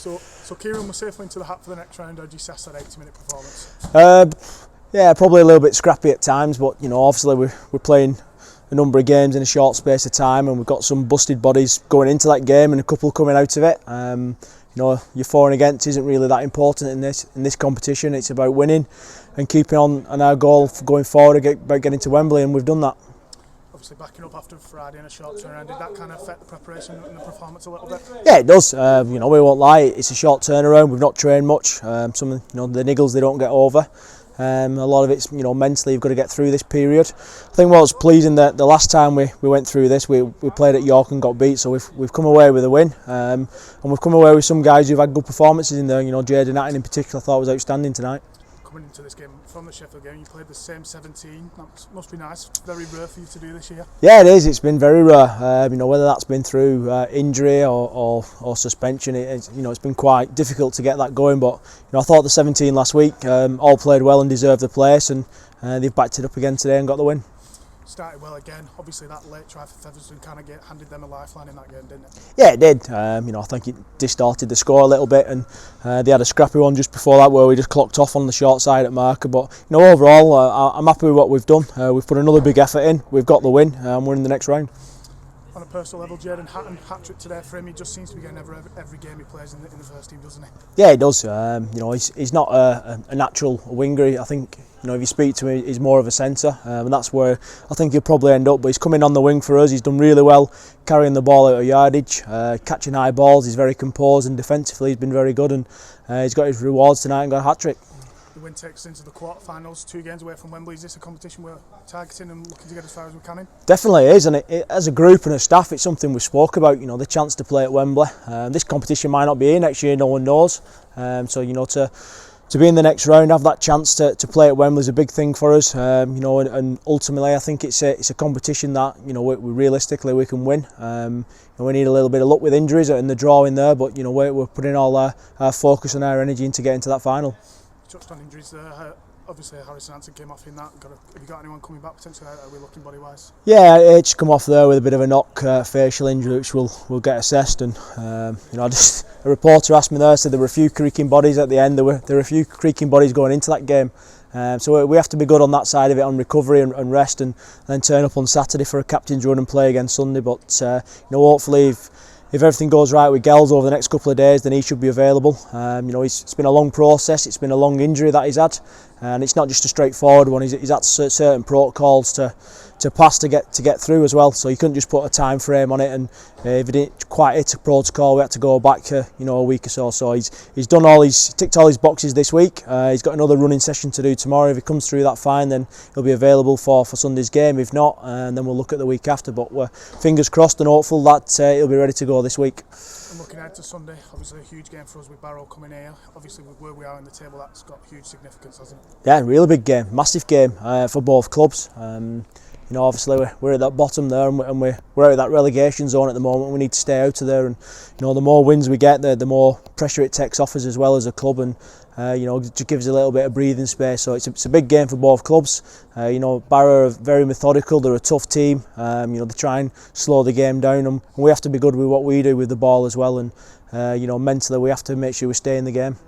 So Kieron was safely into the hat for the next round. How do you assess that 80-minute performance? Yeah, probably a little bit scrappy at times, but obviously we're playing a number of games in a short space of time, and we've got some busted bodies going into that game and a couple coming out of it. Your for and against isn't really that important in this competition. It's about winning and keeping on our goal for going forward about getting to Wembley, and we've done that. Obviously backing up after Friday in a short turnaround, did that kind of affect the preparation and the performance a little bit? Yeah, it does. We won't lie, it's a short turnaround. We've not trained much. Some of the niggles they don't get over. A lot of it's mentally you've got to get through this period. I think what was pleasing that the last time we went through this, we played at York and got beat, so we've come away with a win, and we've come away with some guys who've had good performances in there. Jaden Atton in particular I thought was outstanding tonight. Coming into this game from the Sheffield game, you played the same 17. That must be nice. It's very rare for you to do this year. Yeah, it is. It's been very rare. Whether that's been through injury or suspension, it's been quite difficult to get that going. But I thought the 17 last week all played well and deserved the place, and they've backed it up again today and got the win. Started well again. Obviously that late try for Featherstone kind of handed them a lifeline in that game, didn't it? Yeah, it did. I think it distorted the score a little bit, and they had a scrappy one just before that where we just clocked off on the short side at marker. But overall, I'm happy with what we've done. We've put another big effort in. We've got the win, and we're in the next round. On a personal level, Jaden Hatton, hat-trick today for him. He just seems to be getting every game he plays in the first team, doesn't he? Yeah, he does. He's not a natural winger. I think if you speak to him, he's more of a centre, and that's where I think he'll probably end up. But he's coming on the wing for us. He's done really well carrying the ball out of yardage, catching high balls. He's very composed, and defensively he's been very good, and he's got his rewards tonight and got a hat-trick. The win takes us into the quarter-finals, 2 games away from Wembley. Is this a competition we're targeting and looking to get as far as we can in? Definitely is, and as a group and a staff, it's something we spoke about. The chance to play at Wembley. This competition might not be here next year. No one knows. To be in the next round, have that chance to play at Wembley is a big thing for us. And ultimately, I think it's a competition that we realistically we can win. We need a little bit of luck with injuries and the draw in there, but we're putting all our focus and our energy into getting to that final. Touched on injuries there. Obviously Harrison Hansen came off in that. Have you got anyone coming back potentially? How are we looking body wise? Yeah, it's come off there with a bit of a knock, facial injury, which we'll get assessed. And a reporter asked me there, said there were a few creaking bodies at the end. There were a few creaking bodies going into that game. So we have to be good on that side of it, on recovery and rest, and then turn up on Saturday for a captain's run and play again Sunday. But hopefully if everything goes right with Gels over the next couple of days, then he should be available. It's been a long process. It's been a long injury that he's had, and it's not just a straightforward one. He's had certain protocols to pass to get through as well. So you couldn't just put a time frame on it, and if he didn't quite hit a protocol, we had to go back a week or so. So he's ticked all his boxes this week. He's got another running session to do tomorrow. If he comes through that fine, then he'll be available for Sunday's game. If not, and then we'll look at the week after. But we're fingers crossed and hopeful that he'll be ready to go this week. And looking ahead to Sunday, obviously a huge game for us with Barrow coming here. Obviously with where we are in the table, that's got huge significance, hasn't it? Yeah, really big game, massive game for both clubs. Obviously we're at that bottom there, and we're out of that relegation zone at the moment. We need to stay out of there, and the more wins we get, the more pressure it takes off us as well as a club, and it just gives a little bit of breathing space. So it's a big game for both clubs. Barrow are very methodical. They're a tough team. They try and slow the game down, and we have to be good with what we do with the ball as well. And mentally we have to make sure we stay in the game.